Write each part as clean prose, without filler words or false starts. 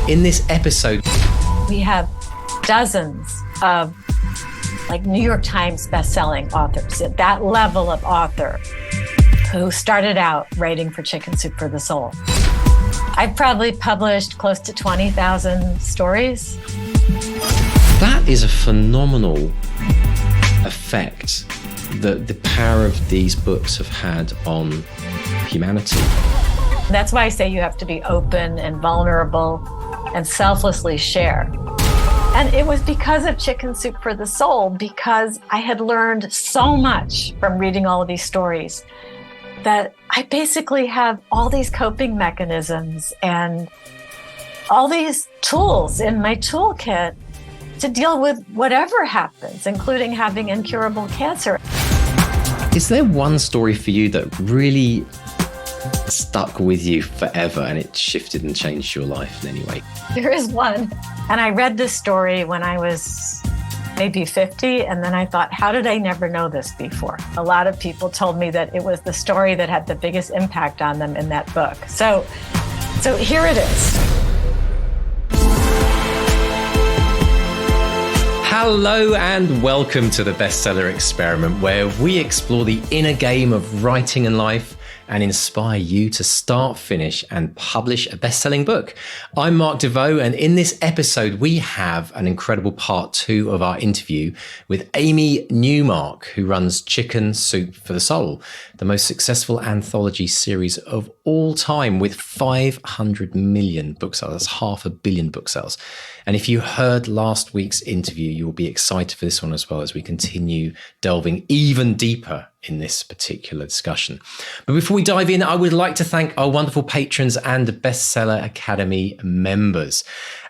In this episode, we have dozens of New York Times bestselling authors, at that level of author who started out writing for Chicken Soup for the Soul. I've probably published close to 20,000 stories. That is a phenomenal effect that the power of these books have had on humanity. That's why I say you have to be open and vulnerable and selflessly share. And it was because of Chicken Soup for the Soul, because I had learned so much from reading all of these stories, that I basically have all these coping mechanisms and all these tools in my toolkit to deal with whatever happens, including having incurable cancer. Is there one story for you that really stuck with you forever and it shifted and changed your life in any way? There is one. And I read this story when I was maybe 50, and then I thought, how did I never know this before? A lot of people told me that it was the story that had the biggest impact on them in that book. So here it is. Hello and welcome to the Bestseller Experiment, where we explore the inner game of writing and life and inspire you to start, finish, and publish a best-selling book. I'm Mark Desvaux, and in this episode, we have an incredible part 2 of our interview with Amy Newmark, who runs Chicken Soup for the Soul, the most successful anthology series of all time with 500 million book sales. That's 500 million book sales. And if you heard last week's interview, you will be excited for this one as well, as we continue delving even deeper in this particular discussion. But before we dive in, I would like to thank our wonderful patrons and Bestseller Academy members.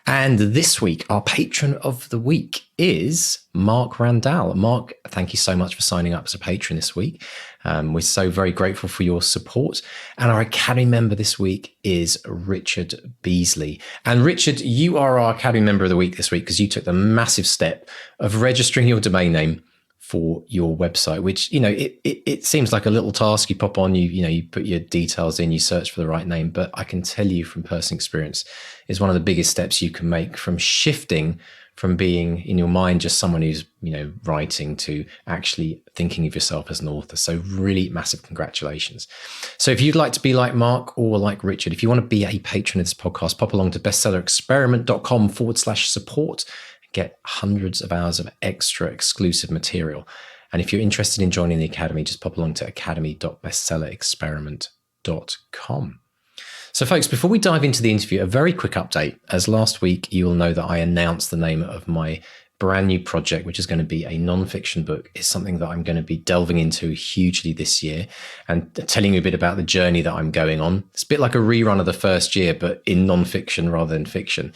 And this week, our patron of the week is Mark Randall. Mark, thank you so much for signing up as a patron this week. We're so very grateful for your support. And our Academy member this week is Richard Beasley. And Richard, you are our Academy member of the week this week because you took the massive step of registering your domain name for your website, which, it seems like a little task. You pop on, you put your details in, you search for the right name. But I can tell you from personal experience, is one of the biggest steps you can make from shifting from being in your mind just someone who's, writing to actually thinking of yourself as an author. So really massive congratulations. So if you'd like to be like Mark or like Richard, if you want to be a patron of this podcast, pop along to bestsellerexperiment.com/support. Get hundreds of hours of extra exclusive material. And if you're interested in joining the Academy, just pop along to academy.bestsellerexperiment.com. So folks, before we dive into the interview, a very quick update. As last week, you will know that I announced the name of my brand new project, which is going to be a non-fiction book. It's something that I'm going to be delving into hugely this year and telling you a bit about the journey that I'm going on. It's a bit like a rerun of the first year, but in non-fiction rather than fiction.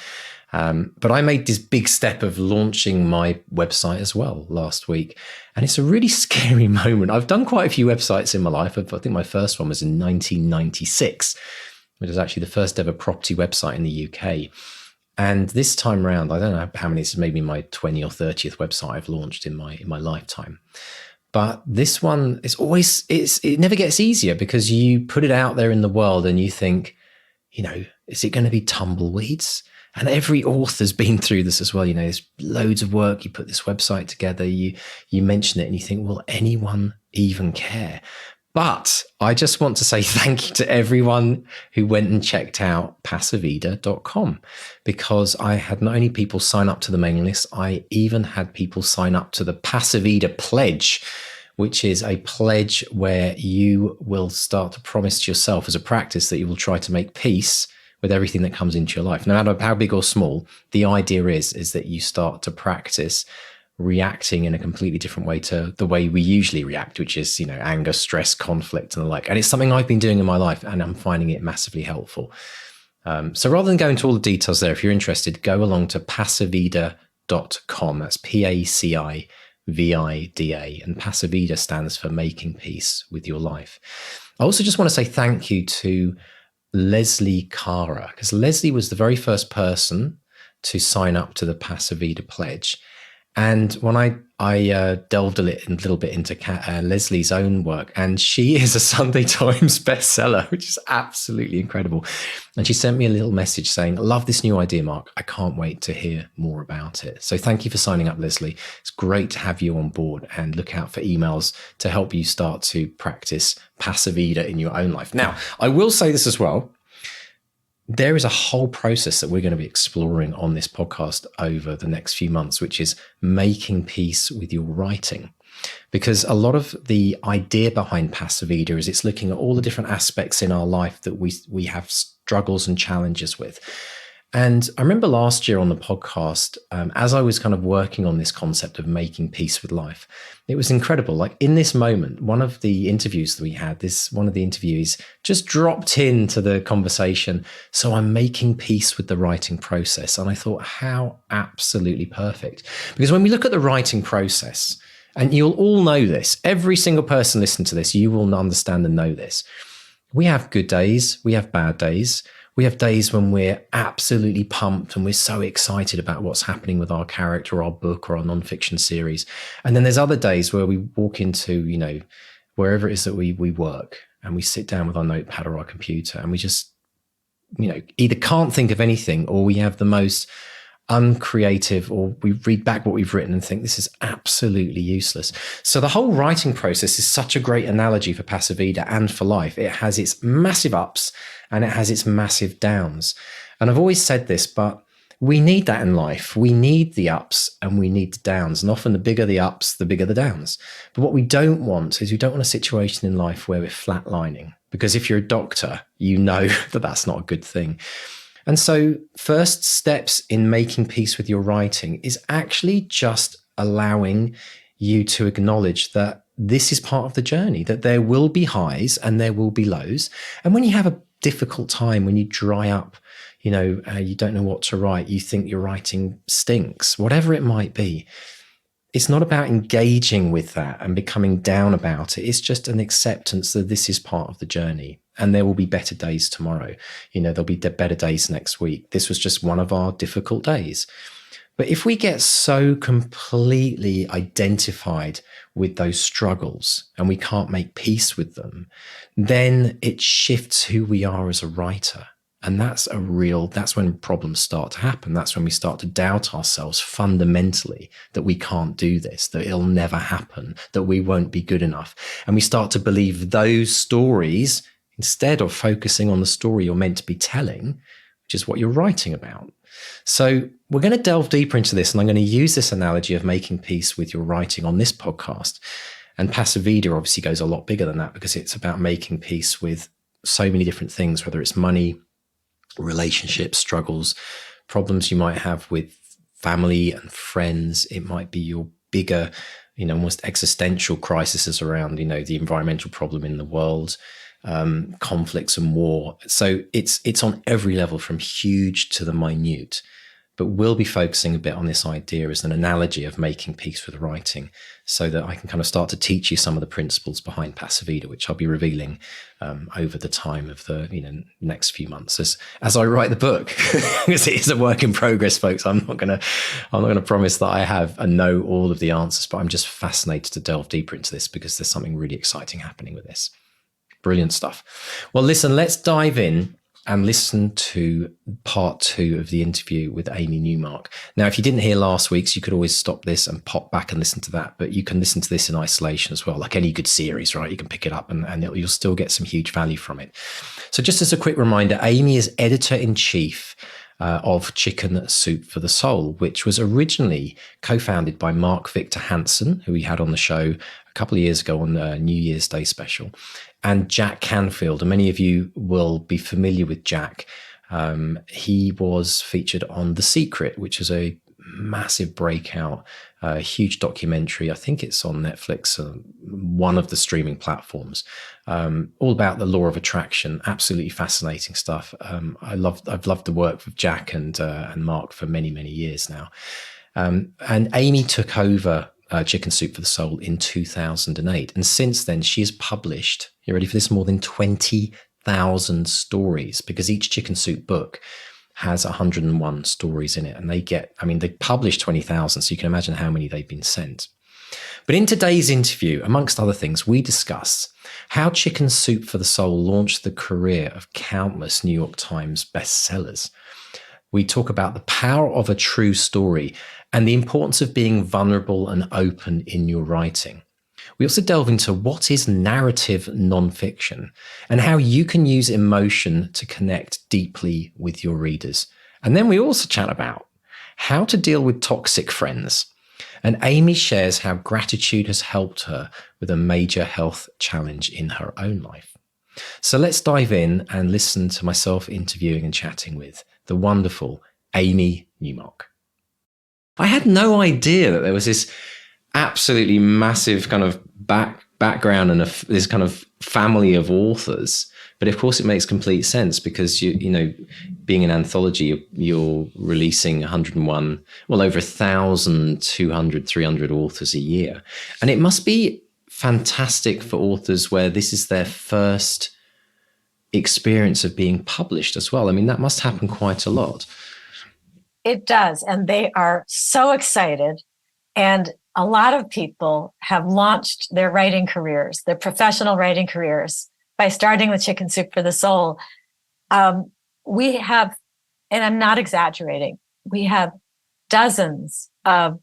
But I made this big step of launching my website as well last week. And it's a really scary moment. I've done quite a few websites in my life. I think my first one was in 1996. It was actually the first ever property website in the UK. And this time around, I don't know how many, it's maybe my 20th or 30th website I've launched in my lifetime. But this one is always, it never gets easier because you put it out there in the world and you think, is it going to be tumbleweeds? And every author's been through this as well. There's loads of work. You put this website together, you mention it and you think, will anyone even care? But I just want to say thank you to everyone who went and checked out Pacivida.com, because I had not only people sign up to the mailing list, I even had people sign up to the Pacivida Pledge, which is a pledge where you will start to promise to yourself as a practice that you will try to make peace with everything that comes into your life. No matter how big or small, the idea is that you start to practice reacting in a completely different way to the way we usually react, which is, anger, stress, conflict, and the like. And it's something I've been doing in my life, and I'm finding it massively helpful. So rather than go into all the details there, if you're interested, go along to pacivida.com. That's Pacivida. And Pacivida stands for making peace with your life. I also just want to say thank you to Leslie Cara, because Leslie was the very first person to sign up to the Pacivida Pledge. And when I delved a little bit into Leslie's own work, and she is a Sunday Times bestseller, which is absolutely incredible. And she sent me a little message saying, "I love this new idea, Mark. I can't wait to hear more about it." So thank you for signing up, Leslie. It's great to have you on board, and look out for emails to help you start to practice Pacivida in your own life. Now, I will say this as well. There is a whole process that we're going to be exploring on this podcast over the next few months, which is making peace with your writing. Because a lot of the idea behind Pacivida is it's looking at all the different aspects in our life that we have struggles and challenges with. And I remember last year on the podcast, as I was kind of working on this concept of making peace with life, it was incredible. Like in this moment, one of the interviews that we had, one of the interviewees just dropped into the conversation. "So I'm making peace with the writing process." And I thought, how absolutely perfect. Because when we look at the writing process, and you'll all know this, every single person listening to this, you will understand and know this. We have good days, we have bad days. We have days when we're absolutely pumped and we're so excited about what's happening with our character or our book or our nonfiction series. And then there's other days where we walk into, wherever it is that we work, and we sit down with our notepad or our computer, and we just, either can't think of anything, or we have the most uncreative, or we read back what we've written and think this is absolutely useless. So the whole writing process is such a great analogy for Pacivida and for life. It has its massive ups and it has its massive downs. And I've always said this, but we need that in life. We need the ups and we need the downs. And often the bigger the ups, the bigger the downs. But what we don't want is we don't want a situation in life where we're flatlining. Because if you're a doctor, you know that that's not a good thing. And so first steps in making peace with your writing is actually just allowing you to acknowledge that this is part of the journey, that there will be highs and there will be lows. And when you have a difficult time, when you dry up, you don't know what to write, you think your writing stinks, whatever it might be, it's not about engaging with that and becoming down about it. It's just an acceptance that this is part of the journey. And there will be better days tomorrow. There'll be better days next week. This was just one of our difficult days. But if we get so completely identified with those struggles and we can't make peace with them, then it shifts who we are as a writer. And that's when problems start to happen. That's when we start to doubt ourselves fundamentally that we can't do this, that it'll never happen, that we won't be good enough. And we start to believe those stories instead of focusing on the story you're meant to be telling, which is what you're writing about. So we're going to delve deeper into this, and I'm going to use this analogy of making peace with your writing on this podcast. And Pacivida obviously goes a lot bigger than that, because it's about making peace with so many different things, whether it's money, relationships, struggles, problems you might have with family and friends. It might be your bigger, almost existential crises around, the environmental problem in the world, conflicts and war. So it's on every level, from huge to the minute. But we'll be focusing a bit on this idea as an analogy of making peace with writing, so that I can kind of start to teach you some of the principles behind Pacivida, which I'll be revealing over the time of the next few months as I write the book. Because it is a work in progress, folks. I'm not gonna promise that I have and know all of the answers, but I'm just fascinated to delve deeper into this because there's something really exciting happening with this. Brilliant stuff. Well, listen, let's dive in and listen to part 2 of the interview with Amy Newmark. Now, if you didn't hear last week's, you could always stop this and pop back and listen to that, but you can listen to this in isolation as well. Like any good series, right? You can pick it up and you'll still get some huge value from it. So just as a quick reminder, Amy is editor-in-chief of Chicken Soup for the Soul, which was originally co-founded by Mark Victor Hansen, who we had on the show a couple of years ago on the New Year's Day special, and Jack Canfield. And many of you will be familiar with Jack. He was featured on The Secret, which is a massive breakout, huge documentary. I think it's on Netflix, one of the streaming platforms, all about the law of attraction. Absolutely fascinating stuff. I've loved the work with Jack and Mark for many, many years now. And Amy took over Chicken Soup for the Soul in 2008. And since then, she has published, you ready for this, more than 20,000 stories, because each Chicken Soup book has 101 stories in it. And they published 20,000, so you can imagine how many they've been sent. But in today's interview, amongst other things, we discuss how Chicken Soup for the Soul launched the career of countless New York Times bestsellers. We talk about the power of a true story and the importance of being vulnerable and open in your writing. We also delve into what is narrative nonfiction and how you can use emotion to connect deeply with your readers. And then we also chat about how to deal with toxic friends. And Amy shares how gratitude has helped her with a major health challenge in her own life. So let's dive in and listen to myself interviewing and chatting with the wonderful Amy Newmark. I had no idea that there was this absolutely massive kind of background and this kind of family of authors. But of course, it makes complete sense because, you know, being an anthology, you're releasing 101, well, over 1,000, 200, 300 authors a year. And it must be fantastic for authors where this is their first experience of being published as well. I mean, that must happen quite a lot. It does. And they are so excited. And a lot of people have launched their writing careers, their professional writing careers, by starting with Chicken Soup for the Soul. We have, and I'm not exaggerating, we have dozens of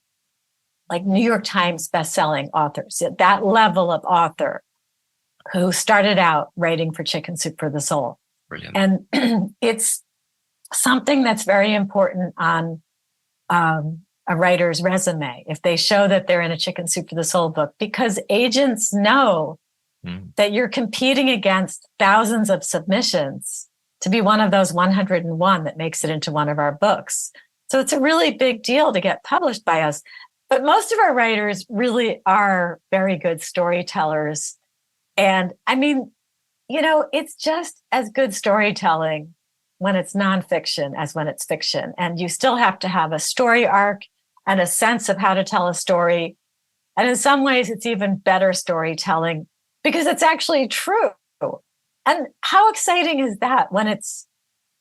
like New York Times bestselling authors, at that level of author who started out writing for Chicken Soup for the Soul. Brilliant. And it's something that's very important on a writer's resume if they show that they're in a Chicken Soup for the Soul book, because agents know that you're competing against thousands of submissions to be one of those 101 that makes it into one of our books. So it's a really big deal to get published by us. But most of our writers really are very good storytellers. And I mean, you know, it's just as good storytelling when it's nonfiction as when it's fiction. And you still have to have a story arc and a sense of how to tell a story. And in some ways, it's even better storytelling because it's actually true. And how exciting is that when it's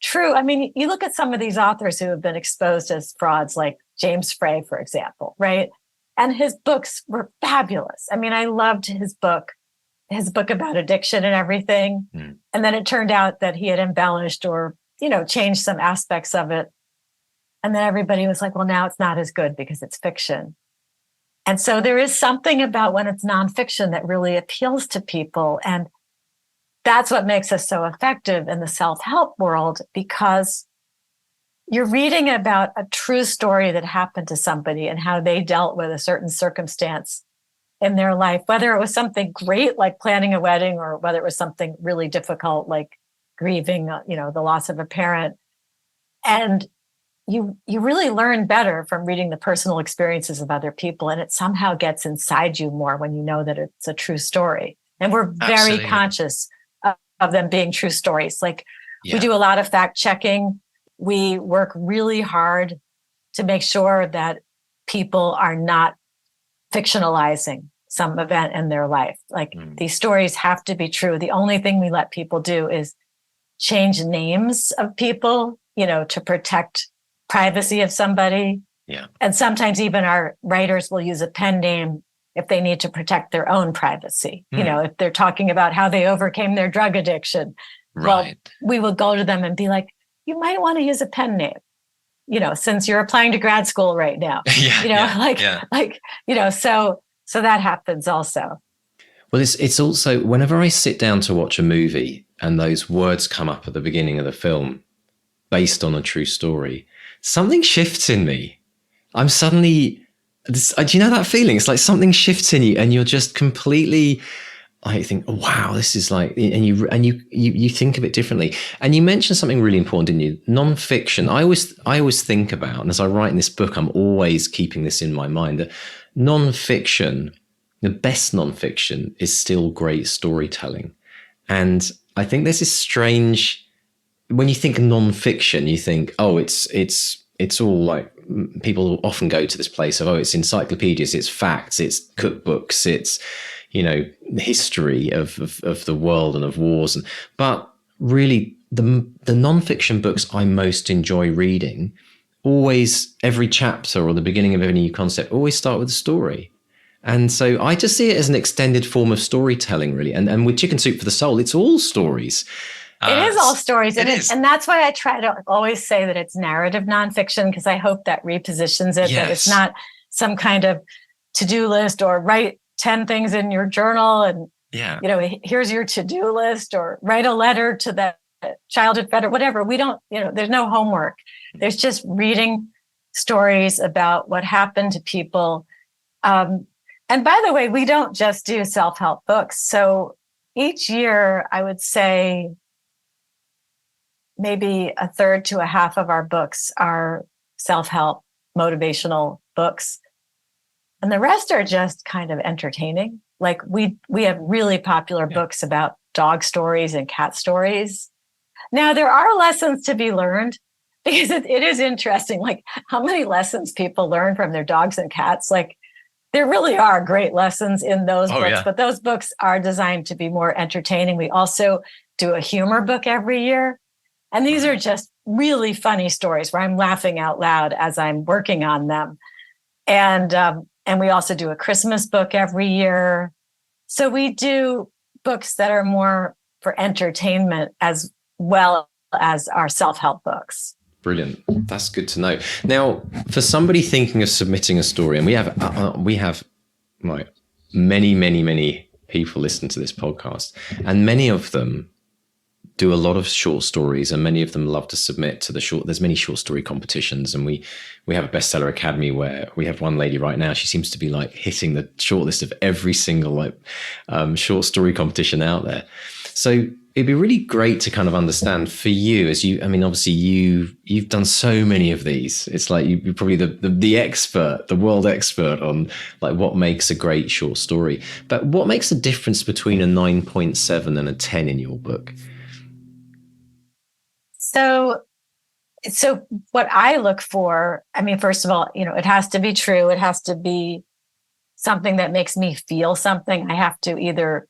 true? I mean, you look at some of these authors who have been exposed as frauds, like James Frey, for example, right? And his books were fabulous. I mean, I loved his book about addiction and everything. And then it turned out that he had embellished or, you know, changed some aspects of it. And then everybody was like, well, now it's not as good because it's fiction. And so there is something about when it's nonfiction that really appeals to people. And that's what makes us so effective in the self-help world, because you're reading about a true story that happened to somebody and how they dealt with a certain circumstance in their life, whether it was something great like planning a wedding or whether it was something really difficult like grieving, you know, the loss of a parent. And you really learn better from reading the personal experiences of other people, and it somehow gets inside you more when you know that it's a true story. And we're very conscious of them being true stories. Like we do a lot of fact checking. We work really hard to make sure that people are not fictionalizing some event in their life. Like these stories have to be true. The only thing we let people do is change names of people, you know, to protect privacy of somebody. Yeah. And sometimes even our writers will use a pen name if they need to protect their own privacy. You know, if they're talking about how they overcame their drug addiction, well, we will go to them and be like, you might want to use a pen name, you know, since you're applying to grad school right now, you know, so that happens also. Well, it's also, whenever I sit down to watch a movie and those words come up at the beginning of the film based on a true story, something shifts in me. I'm suddenly, do you know that feeling? It's like something shifts in you and you're just completely, I think, oh, wow, this is like, and you think of it differently. And you mentioned something really important, didn't you? Nonfiction. I always think about, and as I write in this book, I'm always keeping this in my mind, that nonfiction, the best nonfiction is still great storytelling. And I think there's this strange, when you think nonfiction, you think, oh, it's all like, people often go to this place of, oh, it's encyclopedias, it's facts, it's cookbooks, it's, you know, history of the world and of wars. But really, the nonfiction books I most enjoy reading, always, every chapter or the beginning of any new concept, always start with a story. And so I just see it as an extended form of storytelling, really. And with Chicken Soup for the Soul, it's all stories. It is all stories. And that's why I try to always say that it's narrative nonfiction, because I hope that repositions it, that it's not some kind of to-do list or write 10 things in your journal and, here's your to-do list, or write a letter to the childhood vet or whatever. We don't, there's no homework. There's just reading stories about what happened to people. And by the way, we don't just do self-help books. So each year, I would say maybe a third to a half of our books are self-help motivational books. And the rest are just kind of entertaining. Like we have really popular books about dog stories and cat stories. Now, there are lessons to be learned, because it is interesting, like how many lessons people learn from their dogs and cats. Like there really are great lessons in those books, but those books are designed to be more entertaining. We also do a humor book every year. And these are just really funny stories where I'm laughing out loud as I'm working on them. And we also do a Christmas book every year. So we do books that are more for entertainment as well as our self-help books. Brilliant. That's good to know. Now, for somebody thinking of submitting a story, and we have like many people listen to this podcast, and many of them do a lot of short stories, and many of them love to submit to there's many short story competitions, and we have a bestseller academy where we have one lady right now. She seems to be like hitting the shortlist of every single short story competition out there. So it'd be really great to kind of understand for you, obviously you've done so many of these. It's like you're probably the expert, the world expert on like what makes a great short story. But what makes the difference between a 9.7 and a 10 in your book? So what I look for, first of all, it has to be true. It has to be something that makes me feel something. I have to either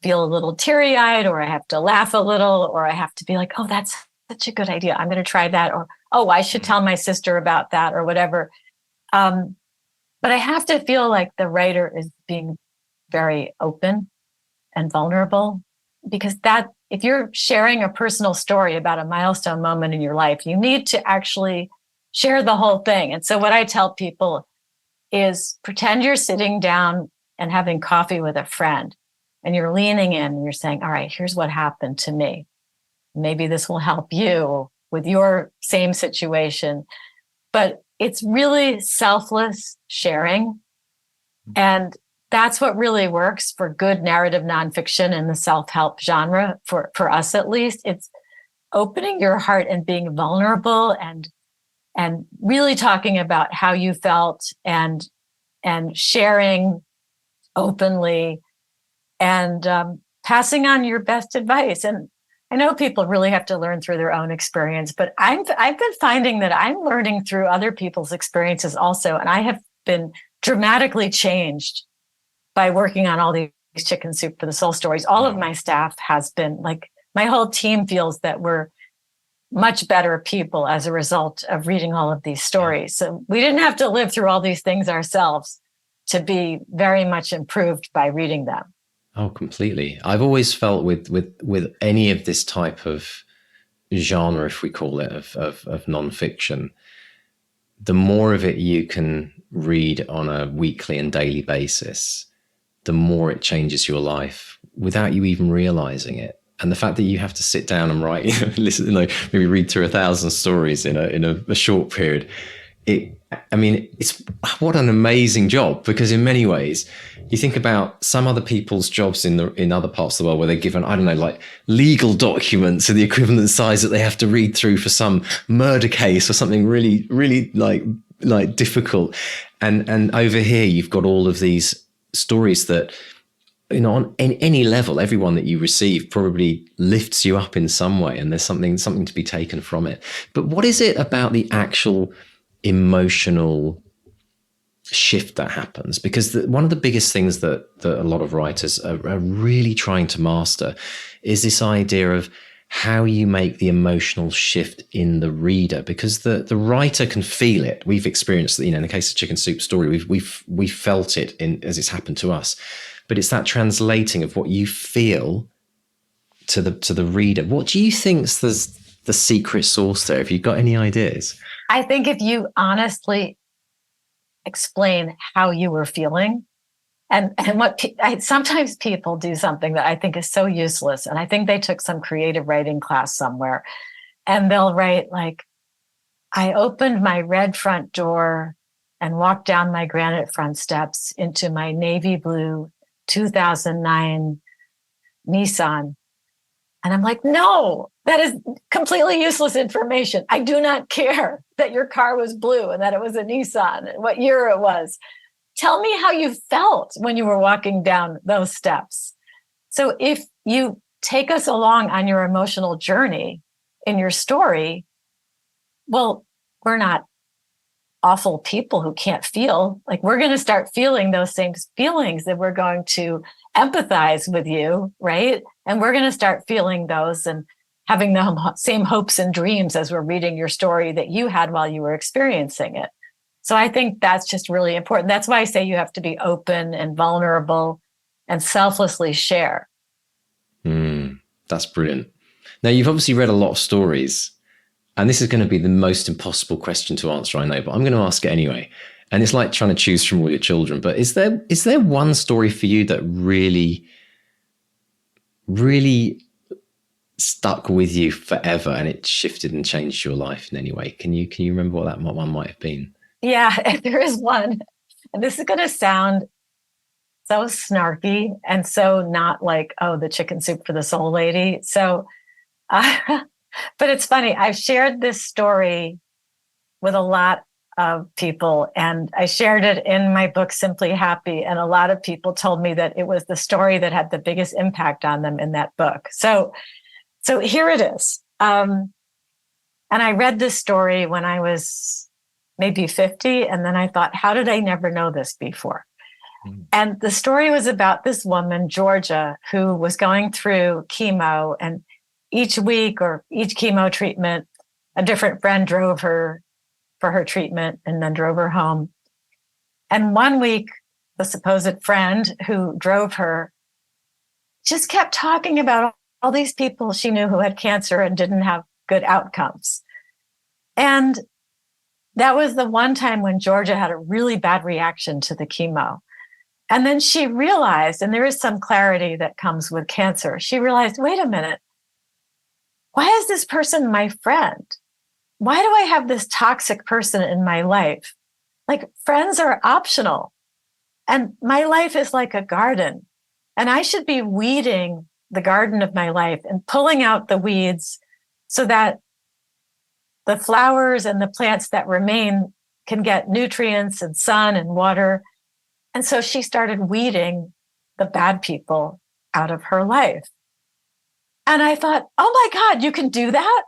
feel a little teary-eyed, or I have to laugh a little, or I have to be like, oh, that's such a good idea. I'm going to try that. Or, oh, I should tell my sister about that, or whatever. But I have to feel like the writer is being very open and vulnerable, because if you're sharing a personal story about a milestone moment in your life, you need to actually share the whole thing. And so what I tell people is pretend you're sitting down and having coffee with a friend, and you're leaning in and you're saying, all right, here's what happened to me. Maybe this will help you with your same situation. But it's really selfless sharing. And that's what really works for good narrative nonfiction in the self-help genre, for us at least. It's opening your heart and being vulnerable and really talking about how you felt and sharing openly and passing on your best advice. And I know people really have to learn through their own experience, but I've been finding that I'm learning through other people's experiences also. And I have been dramatically changed by working on all these Chicken Soup for the Soul stories. All of my staff has been like, my whole team feels that we're much better people as a result of reading all of these stories. So we didn't have to live through all these things ourselves to be very much improved by reading them. Oh, completely. I've always felt with any of this type of genre, if we call it, of nonfiction, the more of it you can read on a weekly and daily basis, the more it changes your life without you even realizing it. And the fact that you have to sit down and write, listen, maybe read through 1,000 stories in a short period. It's what an amazing job, because in many ways you think about some other people's jobs in other parts of the world where they're given, I don't know, like legal documents of the equivalent size that they have to read through for some murder case or something really, really like difficult. And over here, you've got all of these stories that, on any level, everyone that you receive probably lifts you up in some way, and there's something to be taken from it. But what is it about the actual emotional shift that happens? Because one of the biggest things that a lot of writers are really trying to master is this idea of how you make the emotional shift in the reader, because the writer can feel it. We've experienced, in the case of Chicken Soup Story, we've felt it as it's happened to us. But it's that translating of what you feel to the reader. What do you think's the secret sauce there? Have you got any ideas? I think if you honestly explain how you were feeling, and what sometimes people do something that I think is so useless, and I think they took some creative writing class somewhere, and they'll write like, I opened my red front door and walked down my granite front steps into my navy blue 2009 Nissan. And I'm like, no, that is completely useless information. I do not care that your car was blue and that it was a Nissan and what year it was. Tell me how you felt when you were walking down those steps. So if you take us along on your emotional journey in your story, well, we're not awful people who can't feel. Like, we're going to start feeling those same feelings, that we're going to empathize with you, right? And we're going to start feeling those and having the same hopes and dreams as we're reading your story that you had while you were experiencing it. So I think that's just really important. That's why I say you have to be open and vulnerable and selflessly share. That's brilliant. Now, you've obviously read a lot of stories, and this is going to be the most impossible question to answer, I know, but I'm going to ask it anyway. And it's like trying to choose from all your children. But is there one story for you that really, really stuck with you forever, and it shifted and changed your life in any way? Can you remember what that one might have been? Yeah, there is one. And this is going to sound so snarky and so not like, oh, the Chicken Soup for the Soul lady. So, but it's funny. I've shared this story with a lot of people, and I shared it in my book, Simply Happy. And a lot of people told me that it was the story that had the biggest impact on them in that book. So here it is. And I read this story when I was maybe 50. And then I thought, how did I never know this before? And the story was about this woman, Georgia, who was going through chemo, and each week or each chemo treatment, a different friend drove her for her treatment and then drove her home. And one week, the supposed friend who drove her just kept talking about all these people she knew who had cancer and didn't have good outcomes. And that was the one time when Georgia had a really bad reaction to the chemo. And then she realized, and there is some clarity that comes with cancer, she realized, wait a minute, why is this person my friend? Why do I have this toxic person in my life? Like, friends are optional. And my life is like a garden. And I should be weeding the garden of my life and pulling out the weeds so that the flowers and the plants that remain can get nutrients and sun and water. And so she started weeding the bad people out of her life. And I thought, oh my God, you can do that?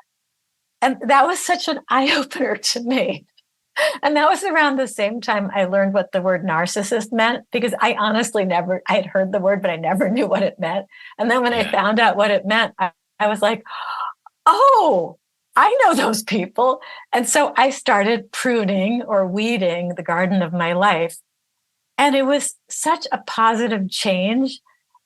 And that was such an eye-opener to me. And that was around the same time I learned what the word narcissist meant, because I honestly I had heard the word, but I never knew what it meant. And then when I found out what it meant, I was like, oh, I know those people. And so I started pruning or weeding the garden of my life. And it was such a positive change.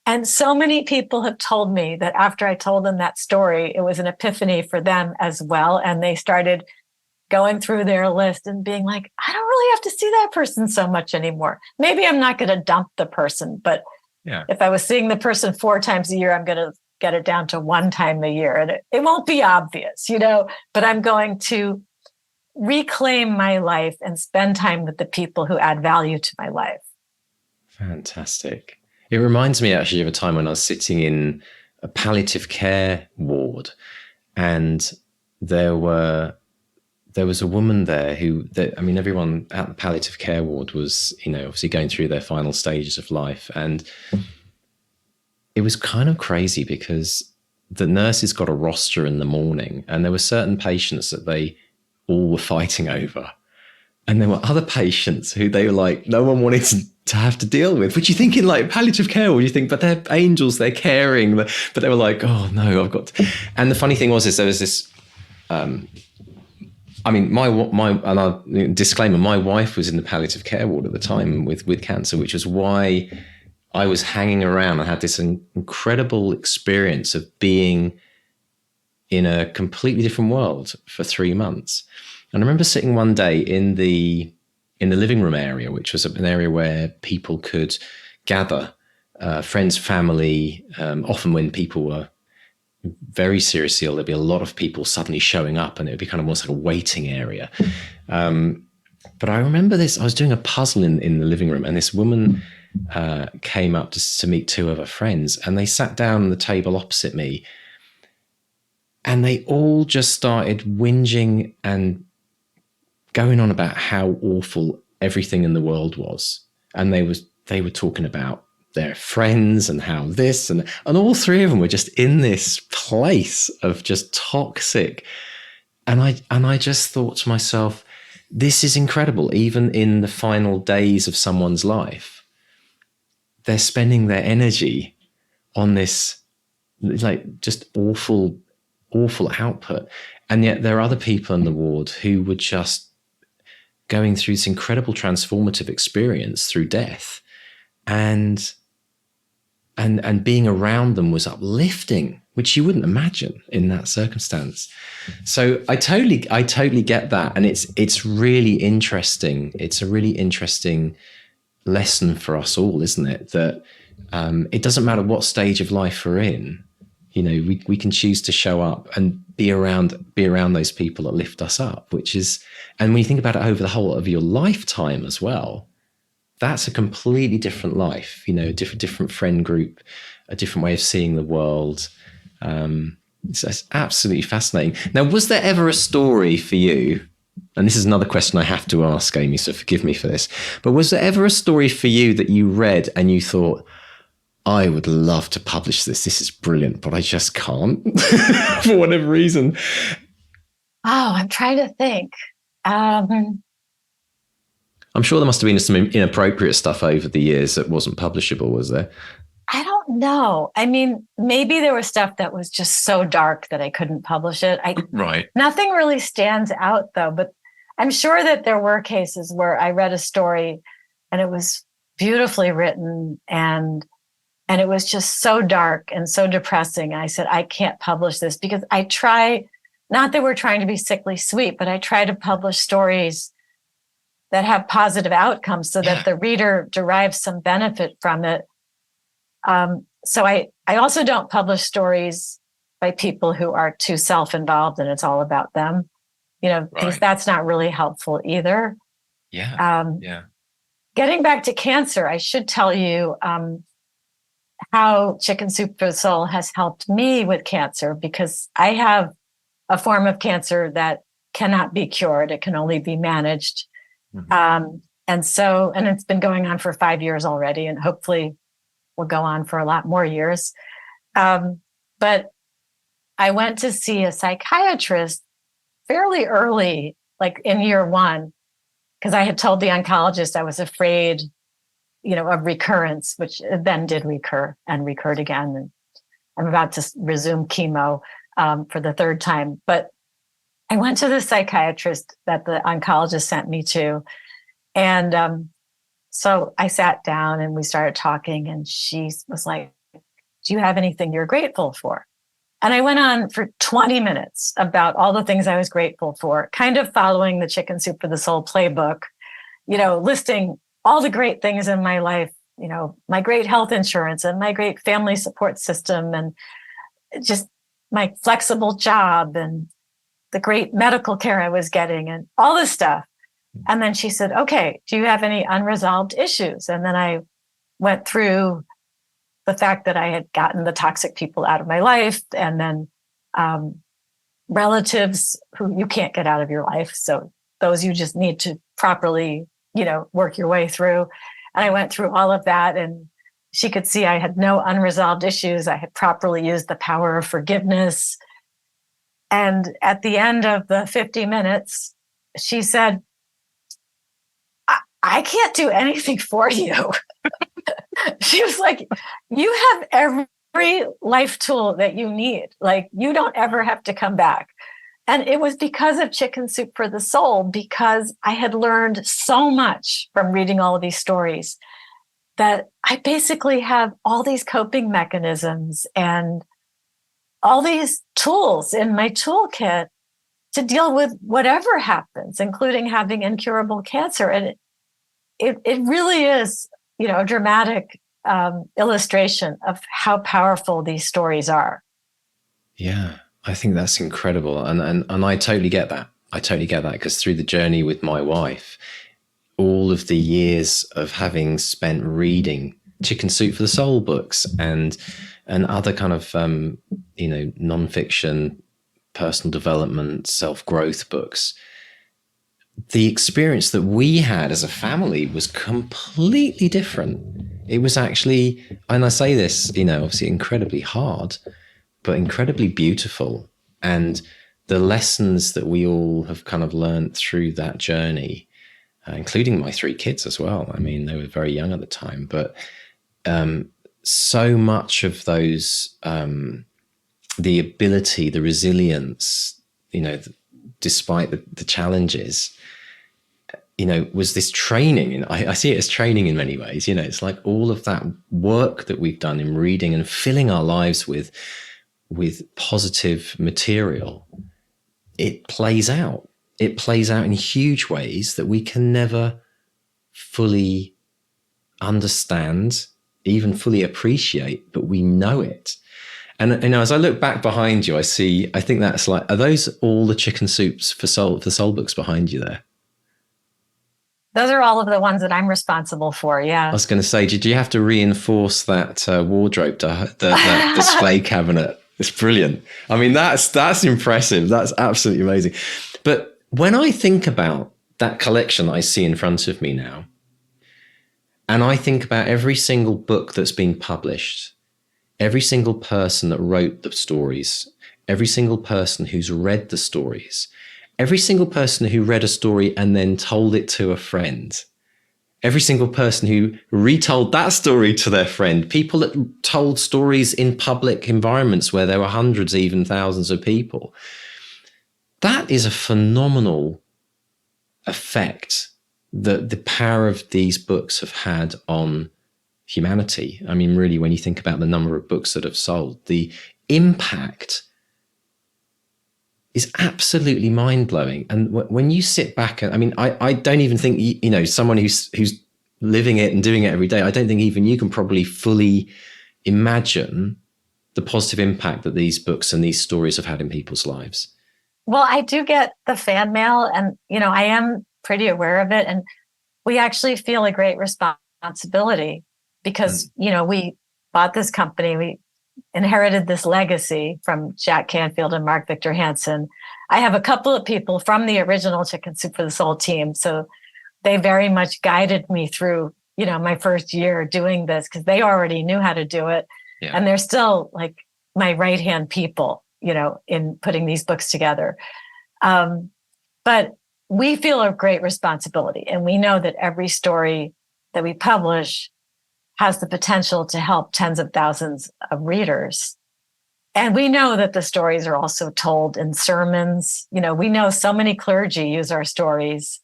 And so many people have told me that after I told them that story, it was an epiphany for them as well. And they started going through their list and being like, I don't really have to see that person so much anymore. Maybe I'm not going to dump the person, but if I was seeing the person 4 times a year, I'm going to get it down to 1 time a year. And it won't be obvious, but I'm going to reclaim my life and spend time with the people who add value to my life. Fantastic. It reminds me actually of a time when I was sitting in a palliative care ward, and there was a woman there everyone at the palliative care ward was, obviously going through their final stages of life. And it was kind of crazy because the nurses got a roster in the morning, and there were certain patients that they all were fighting over. And there were other patients who they were like, no one wanted to have to deal with, which you think in like palliative care, or you think, but they're angels, they're caring. But they were like, oh no, I've got to. And the funny thing was, is there was this, I mean, disclaimer, my wife was in the palliative care ward at the time with cancer, which was why I was hanging around. I had this incredible experience of being in a completely different world for 3 months. And I remember sitting one day in the living room area, which was an area where people could gather, friends, family. Often when people were very seriously ill, there'd be a lot of people suddenly showing up, and it would be kind of almost like a waiting area. But I remember this, I was doing a puzzle in the living room, and this woman came up to meet 2 of her friends, and they sat down on the table opposite me, and they all just started whinging and going on about how awful everything in the world was. And they were talking about their friends and how this, and all 3 of them were just in this place of just toxic. And I just thought to myself, this is incredible. Even in the final days of someone's life, they're spending their energy on this, like, just awful output. And yet there are other people in the ward who were just going through this incredible transformative experience through death, and being around them was uplifting, which you wouldn't imagine in that circumstance. So I totally get that. And it's really interesting. It's a really interesting lesson for us all, isn't it? That it doesn't matter what stage of life we're in, you know, we can choose to show up and be around those people that lift us up, which is, and when you think about it over the whole of your lifetime as well, that's a completely different life, you know, a different friend group, a different way of seeing the world. It's absolutely fascinating. Now, was there ever a story for you? And this is another question I have to ask, Amy, so forgive me for this. But was there ever a story for you that you read and you thought, I would love to publish this. This is brilliant, but I just can't for whatever reason. Oh, I'm trying to think. I'm sure there must have been some inappropriate stuff over the years that wasn't publishable, was there? I don't know. I mean, maybe there was stuff that was just so dark that I couldn't publish it. Right. Nothing really stands out, though, but I'm sure that there were cases where I read a story and it was beautifully written, and it was just so dark and so depressing. I said, I can't publish this, because I try, not that we're trying to be sickly sweet, but I try to publish stories that have positive outcomes so that the reader derives some benefit from it. So I also don't publish stories by people who are too self-involved and it's all about them, you know, because that's not really helpful either. Yeah. Getting back to cancer, I should tell you, how Chicken Soup for the Soul has helped me with cancer, because I have a form of cancer that cannot be cured. It can only be managed. Mm-hmm. And it's been going on for 5 years already, and hopefully will go on for a lot more years. But I went to see a psychiatrist fairly early, like in year 1, because I had told the oncologist I was afraid, you know, of recurrence, which then did recur and recurred again. And I'm about to resume chemo for the 3rd time. But I went to the psychiatrist that the oncologist sent me to. And so I sat down and we started talking, and she was like, do you have anything you're grateful for? And I went on for 20 minutes about all the things I was grateful for, kind of following the Chicken Soup for the Soul playbook, you know, listing all the great things in my life, you know, my great health insurance and my great family support system, and just my flexible job and the great medical care I was getting and all this stuff. And then she said, okay, do you have any unresolved issues? And then I went through the fact that I had gotten the toxic people out of my life, and then relatives who you can't get out of your life. So those you just need to properly, you know, work your way through. And I went through all of that, and she could see I had no unresolved issues. I had properly used the power of forgiveness. And at the end of the 50 minutes, she said, I can't do anything for you. She was like, you have every life tool that you need. Like, you don't ever have to come back. And it was because of Chicken Soup for the Soul, because I had learned so much from reading all of these stories, that I basically have all these coping mechanisms and all these tools in my toolkit to deal with whatever happens, including having incurable cancer. And it really is, a dramatic illustration of how powerful these stories are. Yeah, I think that's incredible. And I totally get that. I totally get that, because through the journey with my wife, all of the years of having spent reading Chicken Soup for the Soul books and other kind of, nonfiction, personal development, self-growth books, the experience that we had as a family was completely different. It was actually, and I say this, obviously incredibly hard, but incredibly beautiful. And the lessons that we all have kind of learned through that journey, including my 3 kids as well. I mean, they were very young at the time, but so much of those, the ability, the resilience, despite the challenges, was this training. And I see it as training in many ways. It's like all of that work that we've done in reading and filling our lives with positive material. It plays out. It plays out in huge ways that we can never fully understand, even fully appreciate, but we know it. And as I look back behind you, I think that's like, are those all the Chicken Soups for Soul books behind you there? Those are all of the ones that I'm responsible for. Yeah. I was going to say, did you have to reinforce that wardrobe, that display cabinet? It's brilliant. I mean, that's impressive. That's absolutely amazing. But when I think about that collection that I see in front of me now, and I think about every single book that's been published, every single person that wrote the stories, every single person who's read the stories, every single person who read a story and then told it to a friend, every single person who retold that story to their friend, people that told stories in public environments where there were hundreds, even thousands of people. That is a phenomenal effect that the power of these books have had on humanity. I mean, really, when you think about the number of books that have sold, the impact is absolutely mind-blowing. And when you sit back, and I mean, I don't even think, someone who's living it and doing it every day, I don't think even you can probably fully imagine the positive impact that these books and these stories have had in people's lives. Well, I do get the fan mail, and, I am pretty aware of it. And we actually feel a great responsibility because, we bought this company. We inherited this legacy from Jack Canfield and Mark Victor Hansen. I have a couple of people from the original Chicken Soup for the Soul team. So they very much guided me through, my first year doing this, because they already knew how to do it. Yeah. And they're still like my right-hand people, in putting these books together. But we feel a great responsibility. And we know that every story that we publish has the potential to help tens of thousands of readers. And we know that the stories are also told in sermons. We know so many clergy use our stories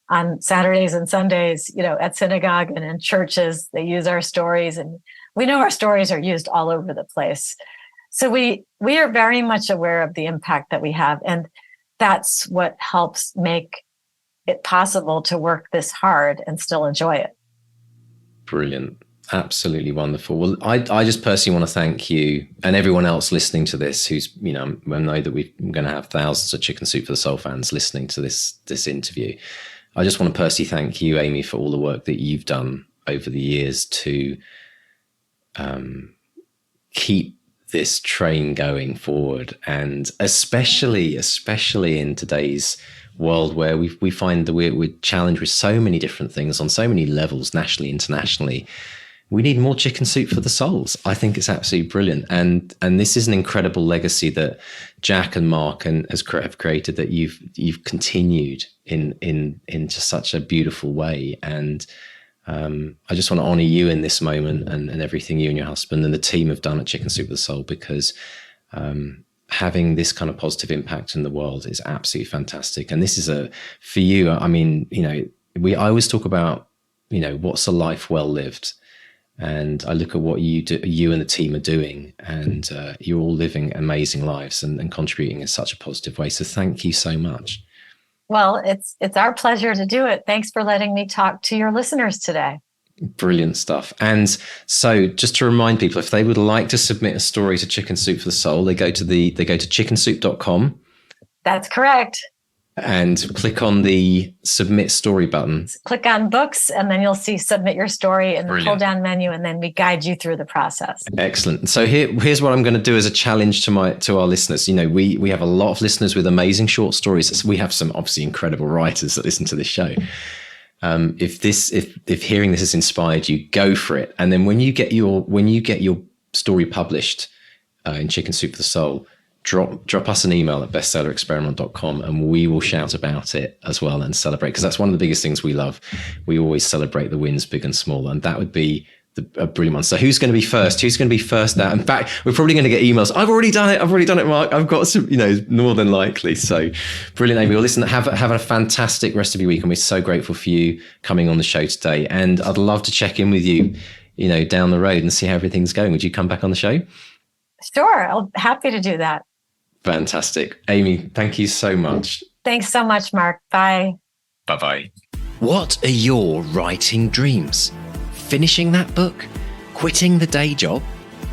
on Saturdays and Sundays, at synagogue and in churches. They use our stories, and we know our stories are used all over the place. So we are very much aware of the impact that we have. And that's what helps make it possible to work this hard and still enjoy it. Brilliant. Absolutely wonderful. Well, I just personally want to thank you and everyone else listening to this who's, I know that we're going to have thousands of Chicken Soup for the Soul fans listening to this interview. I just want to personally thank you, Amy, for all the work that you've done over the years to keep this train going forward. And especially in today's world where we find that we're challenged with so many different things on so many levels, nationally, internationally. we need more Chicken Soup for the Souls. I think it's absolutely brilliant. And this is an incredible legacy that Jack and Mark have created, that you've continued in just such a beautiful way. And I just want to honor you in this moment and everything you and your husband and the team have done at Chicken Soup for the Soul, because having this kind of positive impact in the world is absolutely fantastic. And this is for you, I mean, I always talk about, what's a life well lived? And I look at what you and the team are doing, and you're all living amazing lives and contributing in such a positive way. So thank you so much. Well, it's our pleasure to do it. Thanks for letting me talk to your listeners today. Brilliant stuff. And so just to remind people, if they would like to submit a story to Chicken Soup for the Soul, they go to chickensoup.com. That's correct. And click on the submit story button. Click on books, and then you'll see submit your story in the pull down menu, and then we guide you through the process. Excellent. So here's what I'm going to do as a challenge to our listeners. We have a lot of listeners with amazing short stories. We have some obviously incredible writers that listen to this show. If hearing this has inspired you, go for it. And then when you get your story published in Chicken Soup for the Soul, drop us an email at bestsellerexperiment.com, and we will shout about it as well and celebrate, because that's one of the biggest things we love. We always celebrate the wins, big and small, and that would be a brilliant one. So who's going to be first? Who's going to be first out? In fact, we're probably going to get emails. I've already done it, Mark. I've got some, more than likely. So brilliant, Amy. Well, listen, have a fantastic rest of your week, and we're so grateful for you coming on the show today. And I'd love to check in with you, down the road and see how everything's going. Would you come back on the show? Sure. I'm happy to do that. Fantastic. Amy, thank you so much. Thanks so much, Mark. Bye. Bye-bye. What are your writing dreams? Finishing that book? Quitting the day job?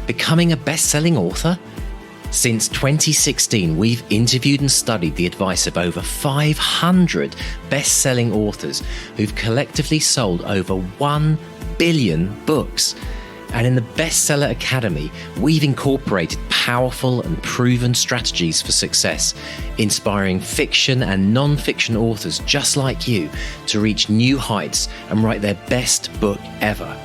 Becoming a best-selling author? Since 2016, we've interviewed and studied the advice of over 500 best-selling authors who've collectively sold over 1 billion books. And in the Bestseller Academy, we've incorporated powerful and proven strategies for success, inspiring fiction and non-fiction authors just like you to reach new heights and write their best book ever.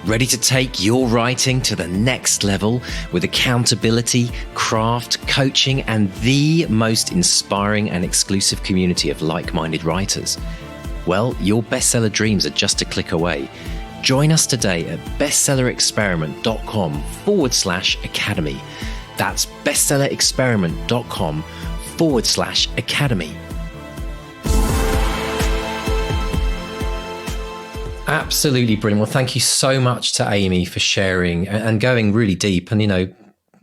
Ready to take your writing to the next level with accountability, craft, coaching, and the most inspiring and exclusive community of like-minded writers? Well, your bestseller dreams are just a click away. Join us today at bestsellerexperiment.com/academy. That's bestsellerexperiment.com/academy. Absolutely brilliant. Well, thank you so much to Amy for sharing and going really deep and,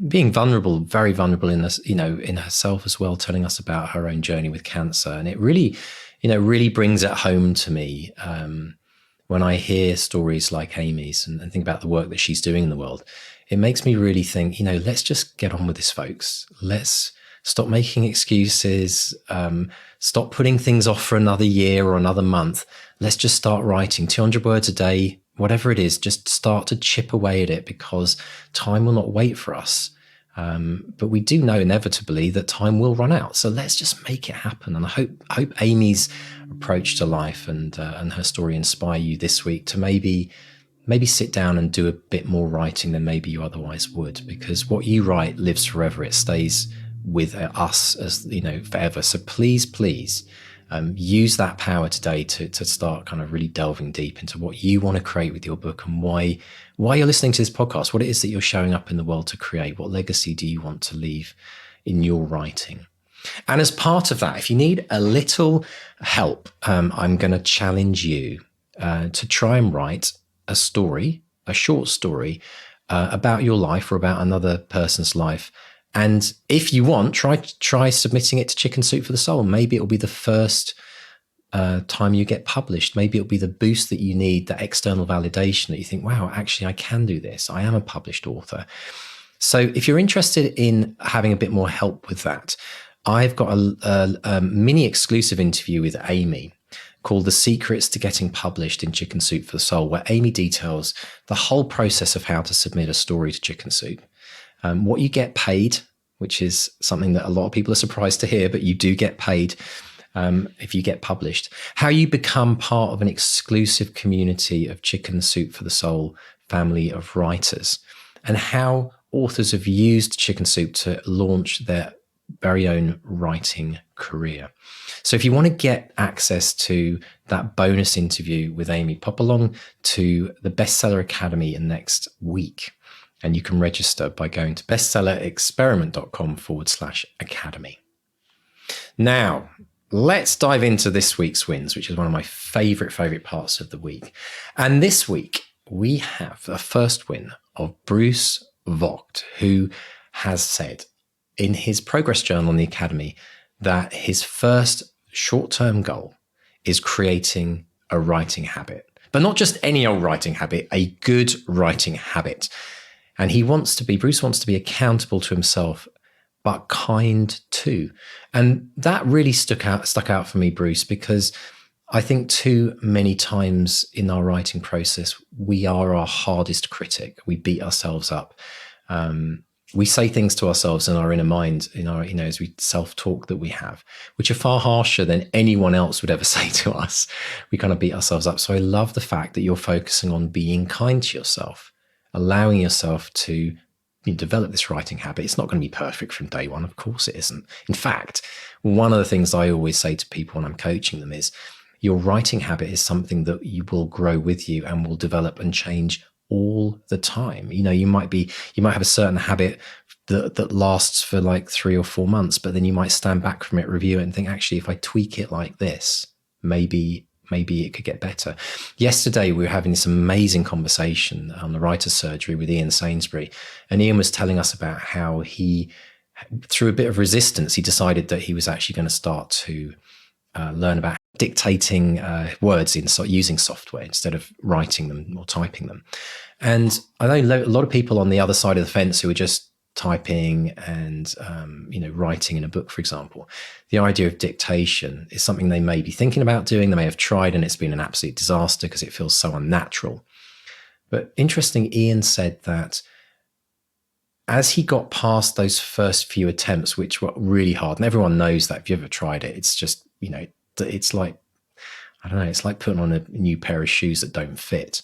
being vulnerable, very vulnerable in this, in herself as well, telling us about her own journey with cancer. And it really, really brings it home to me. When I hear stories like Amy's and think about the work that she's doing in the world, it makes me really think, let's just get on with this, folks. Let's stop making excuses, stop putting things off for another year or another month. Let's just start writing 200 words a day, whatever it is, just start to chip away at it, because time will not wait for us. But we do know inevitably that time will run out. So let's just make it happen. And I hope Amy's approach to life and her story inspire you this week to maybe sit down and do a bit more writing than maybe you otherwise would, because what you write lives forever. It stays with us as forever. So please use that power today to start kind of really delving deep into what you want to create with your book and why you're listening to this podcast, what it is that you're showing up in the world to create. What legacy do you want to leave in your writing? And as part of that, if you need a little help, I'm going to challenge you to try and write a short story about your life or about another person's life. And if you want, try submitting it to Chicken Soup for the Soul. Maybe it'll be the first time you get published. Maybe it'll be the boost that you need, that external validation that you think, wow, actually, I can do this. I am a published author. So if you're interested in having a bit more help with that, I've got a mini exclusive interview with Amy called The Secrets to Getting Published in Chicken Soup for the Soul, where Amy details the whole process of how to submit a story to Chicken Soup. What you get paid, which is something that a lot of people are surprised to hear, but you do get paid. if you get published, how you become part of an exclusive community of Chicken Soup for the Soul family of writers, and how authors have used Chicken Soup to launch their very own writing career. So if you want to get access to that bonus interview with Amy, pop along to the Bestseller Academy next week. And you can register by going to bestsellerexperiment.com/academy. Now, let's dive into this week's wins, which is one of my favorite parts of the week. And this week, we have a first win of Bruce Vogt, who has said in his progress journal on the Academy that his first short-term goal is creating a writing habit, but not just any old writing habit, a good writing habit. And Bruce wants to be accountable to himself, but kind too. And that really stuck out for me, Bruce, because I think too many times in our writing process, we are our hardest critic. We beat ourselves up. We say things to ourselves in our inner mind, as we self-talk that we have, which are far harsher than anyone else would ever say to us. We kind of beat ourselves up. So I love the fact that you're focusing on being kind to yourself, allowing yourself to develop this writing habit. It's not going to be perfect from day one. Of course it isn't. In fact, one of the things I always say to people when I'm coaching them is your writing habit is something that you will grow with you and will develop and change all the time. You might have a certain habit that lasts for like 3 or 4 months, but then you might stand back from it, review it and think, actually, if I tweak it like this, maybe it could get better. Yesterday, we were having this amazing conversation on the writer's surgery with Ian Sainsbury. And Ian was telling us about how he, through a bit of resistance, he decided that he was actually going to start to learn about dictating words using software instead of writing them or typing them. And I know a lot of people on the other side of the fence who are just typing and writing in a book, for example. The idea of dictation is something they may be thinking about doing. They may have tried and it's been an absolute disaster because it feels so unnatural. But interesting, Ian said that as he got past those first few attempts, which were really hard, and everyone knows that if you've ever tried it, it's just, it's like, I don't know, it's like putting on a new pair of shoes that don't fit.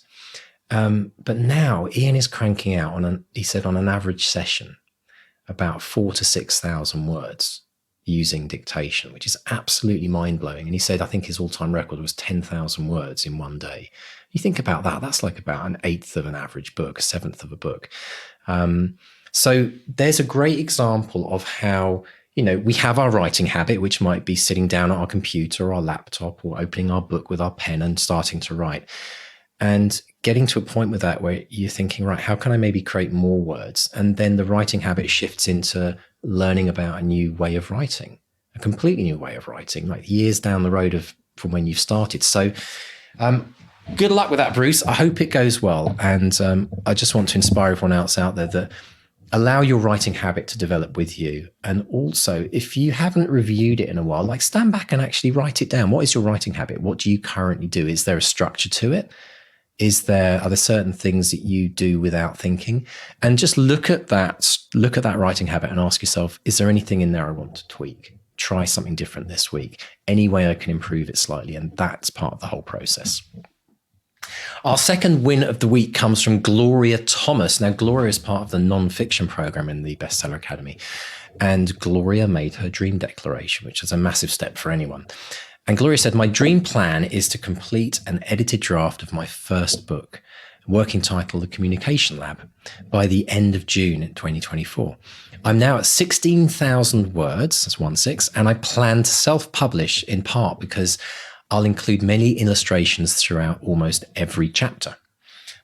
But now Ian is cranking out he said on an average session, about 4,000 to 6,000 words using dictation, which is absolutely mind blowing. And he said, I think his all-time record was 10,000 words in one day. You think about that, that's like about an eighth of an average book, a seventh of a book. So there's a great example of how, we have our writing habit, which might be sitting down at our computer or our laptop or opening our book with our pen and starting to write. And getting to a point with that where you're thinking, right, how can I maybe create more words? And then the writing habit shifts into learning about a new way of writing, a completely new way of writing, like years down the road from when you've started. So good luck with that, Bruce. I hope it goes well. And I just want to inspire everyone else out there that allow your writing habit to develop with you. And also, if you haven't reviewed it in a while, like stand back and actually write it down. What is your writing habit? What do you currently do? Is there a structure to it? Are there certain things that you do without thinking? And just look at that writing habit and ask yourself, is there anything in there I want to tweak? Try something different this week. Any way I can improve it slightly. And that's part of the whole process. Our second win of the week comes from Gloria Thomas. Now, Gloria is part of the non-fiction program in the Bestseller Academy. And Gloria made her dream declaration, which is a massive step for anyone. And Gloria said, my dream plan is to complete an edited draft of my first book, working title, The Communication Lab, by the end of June in 2024. I'm now at 16,000 words, that's 16, and I plan to self-publish in part because I'll include many illustrations throughout almost every chapter.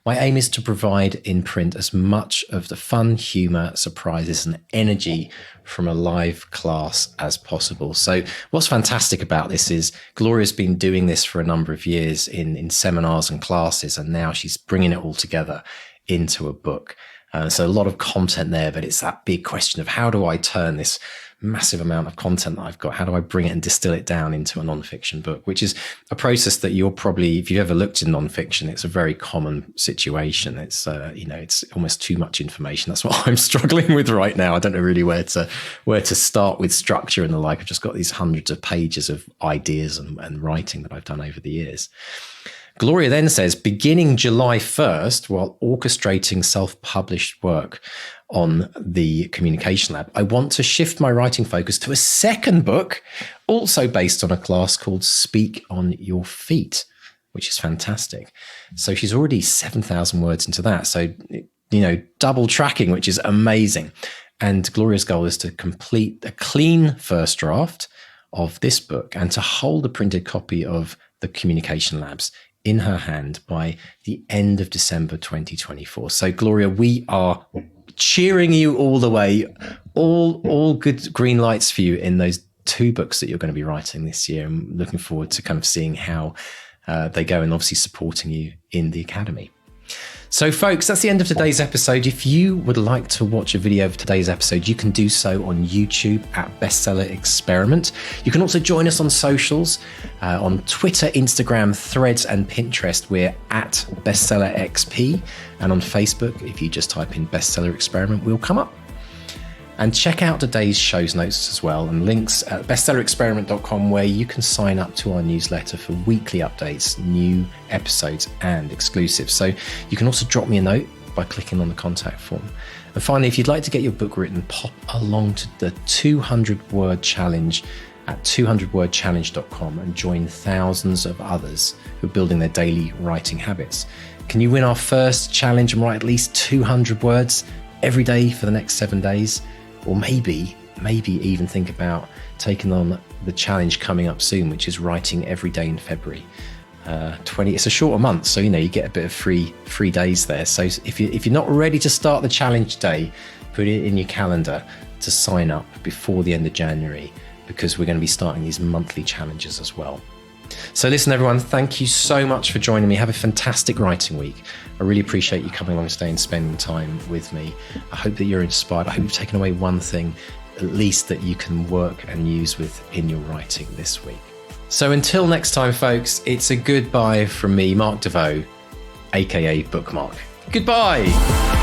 My aim is to provide in print as much of the fun, humor, surprises, and energy from a live class as possible. So what's fantastic about this is Gloria's been doing this for a number of years in seminars and classes, and now she's bringing it all together into a book. So a lot of content there, but it's that big question of how do I turn this massive amount of content that I've got, how do I bring it and distill it down into a nonfiction book, which is a process that you're probably, if you've ever looked in nonfiction, it's a very common situation. It's, it's almost too much information. That's what I'm struggling with right now. I don't know really where to start with structure and the like. I've just got these hundreds of pages of ideas and writing that I've done over the years. Gloria then says, beginning July 1st, while orchestrating self-published work on the Communication Lab, I want to shift my writing focus to a second book, also based on a class called Speak on Your Feet, which is fantastic. So she's already 7,000 words into that. So, double tracking, which is amazing. And Gloria's goal is to complete a clean first draft of this book and to hold a printed copy of the Communication Labs in her hand by the end of December 2024. So Gloria, we are cheering you all the way, all good green lights for you in those 2 books that you're going to be writing this year. I'm looking forward to kind of seeing how they go and obviously supporting you in the Academy. So folks, that's the end of today's episode. If you would like to watch a video of today's episode, you can do so on YouTube at Bestseller Experiment. You can also join us on socials, on Twitter, Instagram, Threads, and Pinterest. We're at Bestseller XP. And on Facebook, if you just type in Bestseller Experiment, we'll come up. And check out today's show's notes as well, and links at bestsellerexperiment.com, where you can sign up to our newsletter for weekly updates, new episodes, and exclusives. So you can also drop me a note by clicking on the contact form. And finally, if you'd like to get your book written, pop along to the 200-word challenge at 200wordchallenge.com and join thousands of others who are building their daily writing habits. Can you win our first challenge and write at least 200 words every day for the next 7 days? Or maybe even think about taking on the challenge coming up soon, which is writing every day in February. It's a shorter month, so you get a bit of free days there. So if you're not ready to start the challenge day, put it in your calendar to sign up before the end of January, because we're going to be starting these monthly challenges as well. So listen, everyone, thank you so much for joining me. Have a fantastic writing week. I really appreciate you coming along today and spending time with me. I hope that you're inspired. I hope you've taken away one thing, at least, that you can work and use in your writing this week. So until next time, folks, it's a goodbye from me, Mark Desvaux, aka Bookmark. Goodbye.